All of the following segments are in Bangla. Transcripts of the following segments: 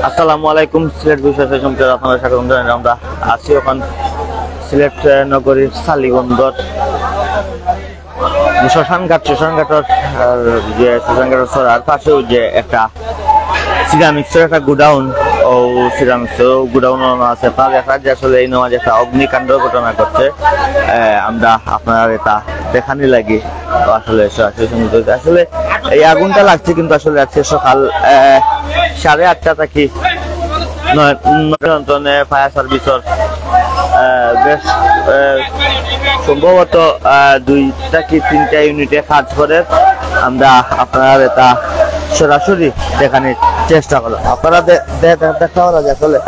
আসসালামু আলাইকুম। সিলেট বিষয় সম্পর্কে আপনাদের স্বাগত জানাই। আমরা আছি এখন সিলেট নগরীর সালিবন্দর শ্মশানঘাটের যে শ্মশানঘাটের সরার পাশেও যে একটা সিরামিক্সের একটা গুডাউন ও সিরামিক্সের গুডাউন আছে। তা দেখা যায় আসলে এই নামাজ একটা অগ্নিকাণ্ড ঘটনা করছে। আমরা আপনার এটা দেখানি লাগি তো আসলে আসলে এই আগুনটা লাগছে কিন্তু আসলে আজকে সকাল 8:30 থেকে নিয়ন্ত্রণে ফায়ার সার্ভিসের বেশ সম্ভবত 2 থেকে 3টা ইউনিটে কাজ করে। আমরা আপনার এটা সরাসরি দেখানোর চেষ্টা করলাম। আপনারা দেখা হলো যে আসলে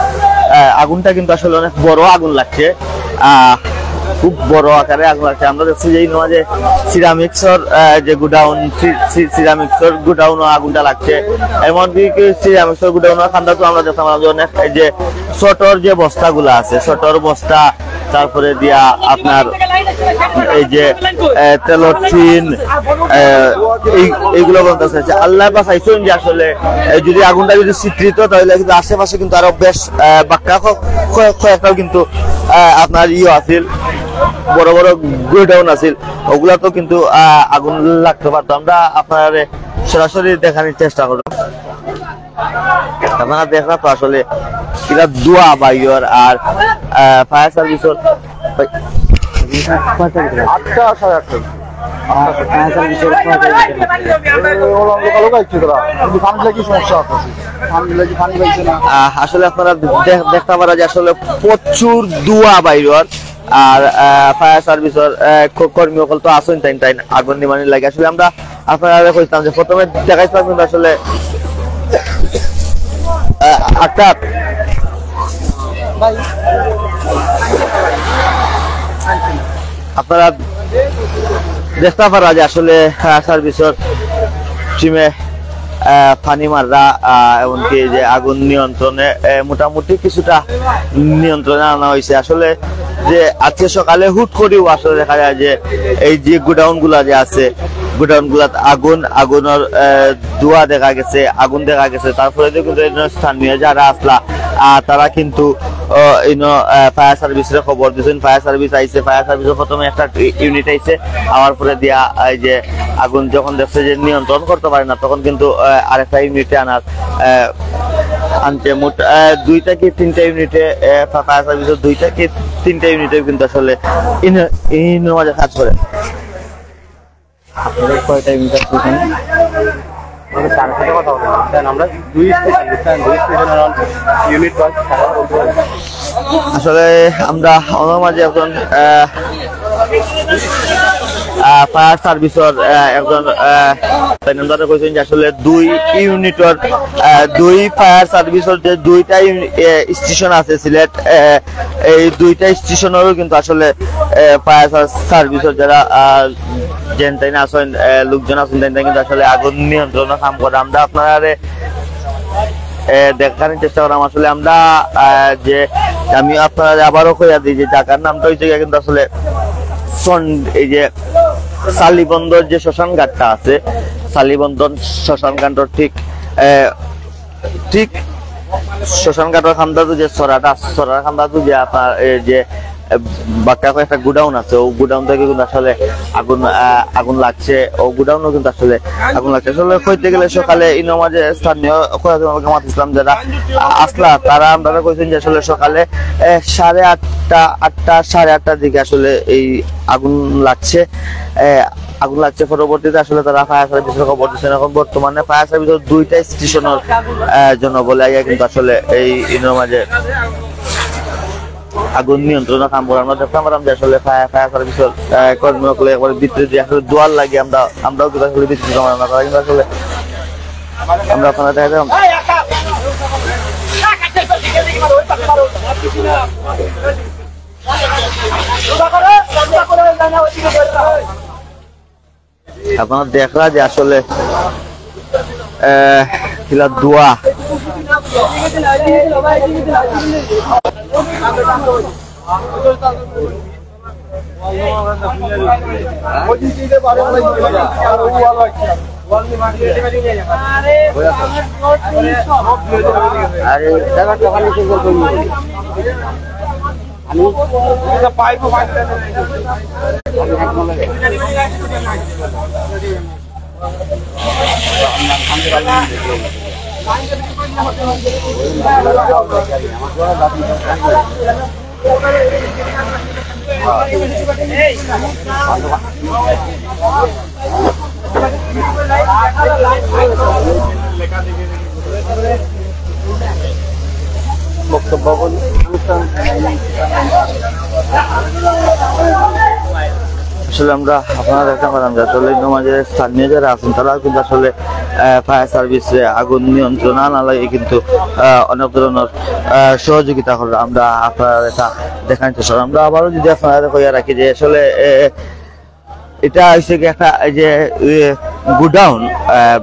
আগুনটা কিন্তু আসলে অনেক বড় আগুন লাগছে, খুব বড় আকারে আগুন লাগছে। আমরা দেখছি যে যে সিরামিক্সর যে গুডাউন, সিরামিক্সর গুডাউন আগুনটা লাগছে। এমনকি সিরামিক্সর গুডাউন খান্দা তো আমরা দেখলাম অনেক এই যে ছোটর যে বস্তাগুলো আছে, ছোটর বস্তা, তারপরে দিয়া আপনার এই যে তেলর টিন, এইগুলো বলতেছে। আল্লাহ বাঁচাইছেন যে আসলে যদি আগুনটা যদি চিত্রিত তাহলে কিন্তু আশেপাশে কিন্তু আরো বেশ বাক্কা কয়েকটাও কিন্তু আপনার আছিল, বড় বড় গোডাউন আছিল, ওগুলা তো কিন্তু আগুন লাগতে পারতো। আমরা আপনার সরাসরি দেখানোর চেষ্টা করলাম। আপনারা দেখলাম তো আসলে এরা দোয়া বাইর আর ফায়ার সার্ভিসের আসলে আপনারা দেখতে পারা যে আসলে প্রচুর দোয়া বাইর আর ফায়ার সার্ভিসের কর্মী সকল তো আসেন তাই আগুন নিবানি লাগে। আসলে আমরা আপনারা কইতাম যে প্রথমে দেখাইছিলাম কিন্তু আসলে আপনারা দেখতে পারা যে আসলে ফায়ার সার্ভিসের টিমে পানি মাররা এমনকি যে আগুন নিয়ন্ত্রণে মোটামুটি কিছুটা নিয়ন্ত্রণে আনা হয়েছে। আসলে যে আজকে সকালে হুট করেও আসলে দেখা যায় যে এই যে গোডাউন গুলা যে আছে, গোডাউন গুলাত আগুনের ধোঁয়া দেখা গেছে, আগুন দেখা গেছে। তারপরে কিন্তু স্থানীয় যারা আসলা তারা কিন্তু ফায়ার সার্ভিসের খবর দিয়েছেন। ফায়ার সার্ভিস আইছে, ফায়ার সার্ভিসের প্রথমে একটা ইউনিট আইছে, আমার পরে দিয়া এই যে আগুন যখন দেখছে যে নিয়ন্ত্রণ করতে পারে না, তখন কিন্তু আরেকটা ইউনিটে আনছে। মোট 2 থেকে 3টা ইউনিটে ফায়ার সার্ভিসের 2 থেকে 3টা ইউনিটে কিন্তু আসলে মাঝে কাজ করে। আপনাদের কয়টা ইউনিট আছে? আসলে আমরা আমার মাঝে একজন ফায়ার সার্ভিসের একজন কইছেন যে আসলে 2 ইউনিটের 2 ফায়ার সার্ভিসের যে 2টা স্টেশন আছে সিলেট, এই 2টা স্টেশনেরও কিন্তু আসলে ফায়ার সার্ভিসের যারা জেনটাইন আছেন, লোকজন আছেন, কিন্তু আসলে আগুন নিয়ন্ত্রণে কাম করে। আমরা আপনারা দেখানোর চেষ্টা করলাম। আসলে আমরা যে আমি আপনারা আবারও কইয়া দিই যে জায়গার নামটা হয়েছে কিন্তু আসলে এই যে সালিবন্দর যে শ্মশান ঘাটটা আছে, সালিবন্দর শ্মশান ঘাটর ঠিক শ্মশান ঘাটের খান্দা যে সরার খান্দা যে আপনার যে বাক্কা একটা গুডাউন আছে, ও গুডাউন থেকে কিন্তু আসলে আগুন লাগছে। ও গুডাউনও কিন্তু আসলে আগুন লাগছে। আসলে কইতে গেলে সকালে ইনমাজে স্থানীয় জামাত ইসলাম যারা আসলা তারা আমরা কইছেন যে আসলে সকালে 8:30 দিকে আসলে এই আগুন লাগছে। পরবর্তীতে আসলে তারা ফায়ার সার্ভিসের খবর দিচ্ছেন। এখন বর্তমানে ফায়ার সার্ভিসের 2টা স্টেশনের জন্য বলে কিন্তু আসলে এই ইনমাজে আগুন নিয়ন্ত্রণে কাম করে। আমরা দেখতে পারলাম যে আসলে ফায়ার সার্ভিসের কর্মীসকলে একবারে ভিতরে দিয়ে আসলে দোয়ার লাগে আমরাও কিন্তু আসলে ভিতরে জমা না করা, কিন্তু আসলে আমরা আপনারা দেখা দিলাম আপনারা দেখলা যে আসলে দোয়া ওই দিকে বারে বারে আরে টাকা টাকা নিতে বলতো আমি পাইবো বক্তব্য আসলে আমরা আপনারা দেখতে পারেন যে আসলে সমাজের স্থানীয় যারা আছেন তারা কিন্তু আসলে ফায়ার সার্ভিসে আগুন নিয়ন্ত্রণ আনা লাগে কিন্তু অনেক ধরনের সহযোগিতা করে আমরা আপনারা এটা দেখার চেষ্টা করি। আমরা আবারও যদি আপনারা কইয়া রাখি যে আসলে এটা হচ্ছে কি একটা যে গুডাউন,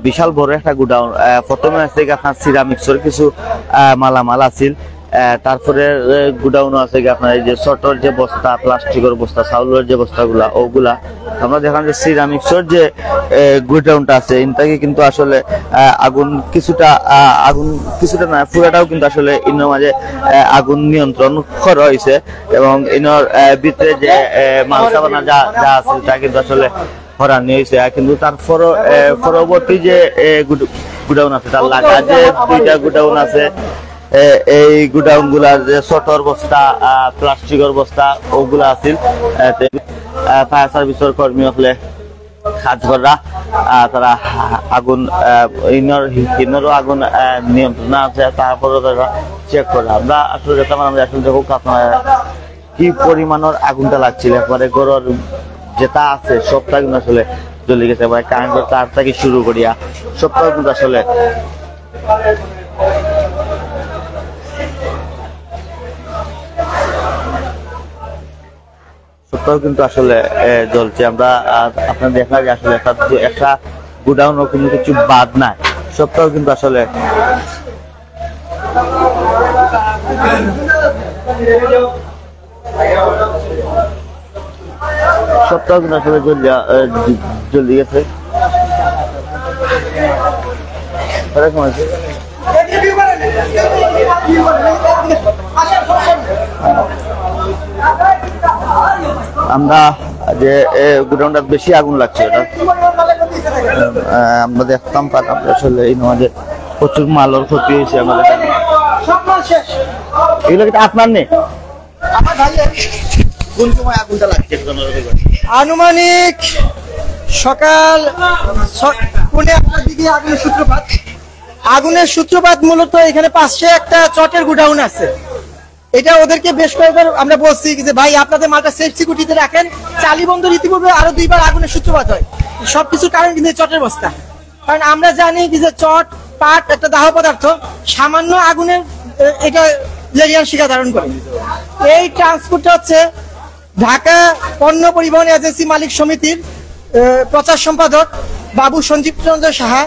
বিশাল বড় একটা গুডাউন। প্রথমে আছে আপনার সিরামিক্সের কিছু মালামাল আছিল, তারপরে গুডাউন আছে আপনার এই যে শর্টর যে বস্তা, প্লাস্টিকের বস্তা, চাউলের যে বস্তাগুলা ওগুলা আমরা দেখলাম যে সিরামিক্সের যে গুডাউনটা আছে ইনটাকে কিন্তু আসলে আগুন কিছুটা না পুরাটাও কিন্তু আসলে ইনোর মাঝে আগুন নিয়ন্ত্রণ করা হয়েছে এবং ইনোর ভিতরে যে মাল সাবানা যা আছে তা কিন্তু আসলে হরানি হয়েছে। কিন্তু তারপর পরবর্তী যে গুডাউন আছে তার লাগা যে দুইটা গুডাউন আছে, এই গুডাউন গুলার যে ছোটর বস্তা, প্লাস্টিকের বস্তা ওগুলা আছিল, ফায়ার সার্ভিসের কর্মী হলে কাজ করা তারা আগুন ইনরও আগুন নিয়ন্ত্রণ আছে, তারপরে তারা চেক করা। আমরা আসলে যেতাম আমরা আসলে দেখুক আপনার কি পরিমাণের আগুনটা লাগছিল, একবারে গরুর যেটা আছে সবটা কিন্তু আসলে জ্বলে গেছে, মানে কারেন্টের তার থেকে শুরু করিয়া সবটা কিন্তু আসলে সবটাও কিন্তু আসলে জ্বলছে। আমরা আপনার দেখা যায় আসলে একটা গুডাউনও কোনো কিছু বাদ নাই, সবটাও কিন্তু আসলে জ্বলে গেছে। আমরা যে গুডাউনটা বেশি আগুন লাগছে এটা আমরা দেখতাম পারলাম আসলে এই নয় প্রচুর মালের ক্ষতি হয়েছে আমাদের। এগুলো কিন্তু আপনার নেই, কোন সময় আগুনটা লাগছে? আনুমানিক সকাল 8টার দিকে আগুনের সূত্রপাত মূলত এখানে পাশে একটা চটের গুডাউন আছে। এটা ওদেরকে বেশ কয়েকবার আমরা বলছি যে ভাই আপনাদের মালটা সেফ সিকিউরিটিতে রাখেন। চালি বন্ধর ইতিপূর্বে আরো 2বার আগুনের সূত্রপাত হয়, সবকিছুর কারণ কিন্তু চটের বস্তা। কারণ আমরা জানি যে চট পাট একটা দাহ পদার্থ, সামান্য আগুনের এটা লেরিয়ান শিখা ধারণ করে। এই ট্রান্সপোর্টটা হচ্ছে ঢাকা পণ্য পরিবহন এজেন্সি মালিক সমিতির প্রচার সম্পাদক বাবু সঞ্জীব চন্দ্র সাহা,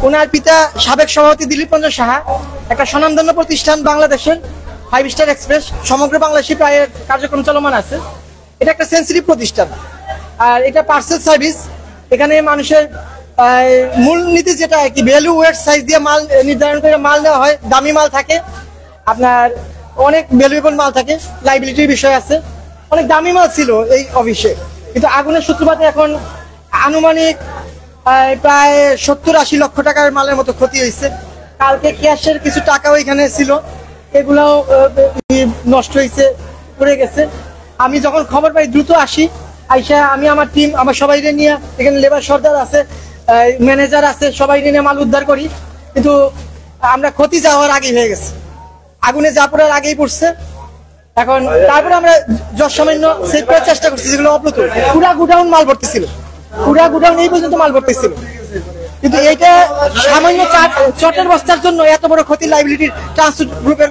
ওনার পিতা সাবেক সভাপতি দিলীপ রঞ্জন সাহা, একটা স্বনামধন্য প্রতিষ্ঠান বাংলাদেশের 5 স্টার এক্সপ্রেস, সমগ্র বাংলাদেশে প্রায় কার্যক্রম চলমান আছে। এটা একটা সেন্সিটিভ প্রতিষ্ঠান আর এটা পার্সেল সার্ভিস। এখানে মানুষের মূল নীতি যেটা কি ভ্যালু ওয়েট সাইজ দিয়ে মাল নির্ধারণ করে মাল দেওয়া হয়। দামি মাল থাকে, আপনার অনেক ভ্যালুয়েবল মাল থাকে, লাইবিলিটির বিষয় আছে। অনেক দামি মাল ছিল এই অফিসে, কিন্তু আগুনের সূত্রপাতে এখন আনুমানিক প্রায় 70-80 লক্ষ টাকার মালের মতো ক্ষতি হয়েছে। কালকে ক্যাশের কিছু টাকাও এখানে ছিল, এগুলাও নষ্ট হয়েছে, পড়ে গেছে। আমি যখন খবর পাই দ্রুত আসি, আইসা আমি আমার টিম আমার সবাই নিয়ে, এখানে লেবার সর্দার আছে, ম্যানেজার আছে, সবাই নিয়ে মাল উদ্ধার করি। কিন্তু আমরা ক্ষতি যাওয়ার আগেই হয়ে গেছে, আগুনে যা পড়ার আগেই পড়ছে। এখন তারপরে আমরা যৎসামান্য সেভ করার চেষ্টা করছি, যেগুলো অপ্রতুল। পুরা গুডাউন মাল ভর্তি ছিল, পুরা গুডাউন এই পর্যন্ত মাল ভর্তি ছিল, কিন্তু এইটা সামান্য চটের বস্তার জন্য এত বড় ক্ষতি লাইবিলিটির ট্রান্সপোর্ট গ্রুপের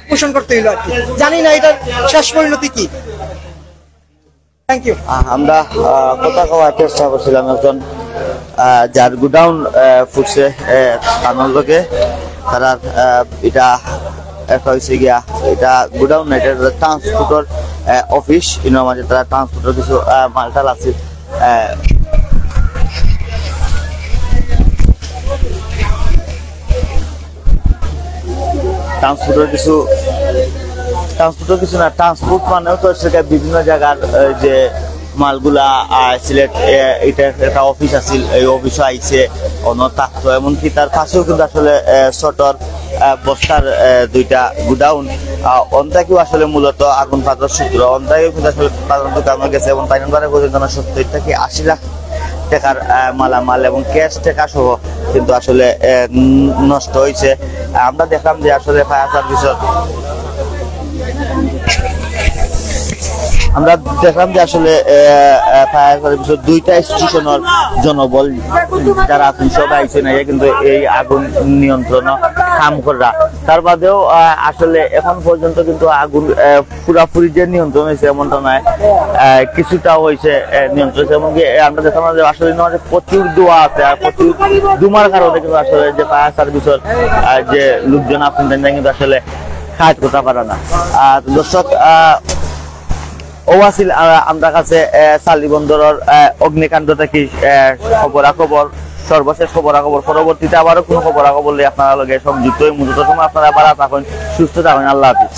পোষণ করতে হইল আর কি। জানি না এটার শেষ পরিণতি কি। Thank you. আমরা কথা কওয়ার চেষ্টা করছিলাম একজন যার গুডাউন ফুটছে তার লোকে, তারা এটা একটা হয়েছে গিয়া এটা গুডাউন না, এটা ট্রান্সপোর্টের অফিস। ইনোর মাঝে তারা ট্রান্সপোর্টের কিছু মালটাল আছে। ট্রান্সপোর্টের কিছু না, ট্রান্সপোর্ট মানেও তো সেটা বিভিন্ন জায়গার যে মালগুলা সিলেট এটা একটা অফিস আছিল, এই অফিসও আইছে অন্য থাকতো, এমনকি তার পাশেও কিন্তু আসলে ছোটর বস্তার দুইটা গুডাউন, অন্তাকেও আসলে মূলত আগুন পাতার সূত্র, অন্তাকেও কিন্তু আসলে সাধারণত কারণ গেছে এবং পাইনবারে পর্যন্ত 70 থেকে 80 লাখ টাকার মালামাল এবং ক্যাশ টাকা সহ কিন্তু আসলে নষ্ট হয়েছে। আমরা দেখলাম যে আসলে ফায়ার সার্ভিসের দুইটা স্টেশনের জনবল যারা আছেন সবাই আইসে না কিন্তু এই আগুন নিয়ন্ত্রণ কাম করা, তার বাদেও আসলে এখন পর্যন্ত কিন্তু আগুন পুরাপুরি যে নিয়ন্ত্রণ হয়েছে এমনটা নয়, কিছুটা হয়েছে নিয়ন্ত্রণ হয়েছে। এমনকি আমরা দেখলাম যে আসলে প্রচুর ধোঁয়া আছে, আর প্রচুর ধুমার কারণে কিন্তু আসলে যে ফায়ার সার্ভিসের যে লোকজন আছেন কিন্তু আসলে কাজ করতে পারে না। আর দর্শক ওয়াসিল আমরা কাছে সালিবন্দরের অগ্নিকাণ্ড থেকে খবরাখবর, সর্বশেষ খবরাখবর, পরবর্তীতে আবারও কোনো খবরাখবর আপনারা লগে সংযুক্ত হয়ে মূলত সময় আপনারা ভালো থাকুন, সুস্থ থাকুন, আল্লাহ হাফিজ।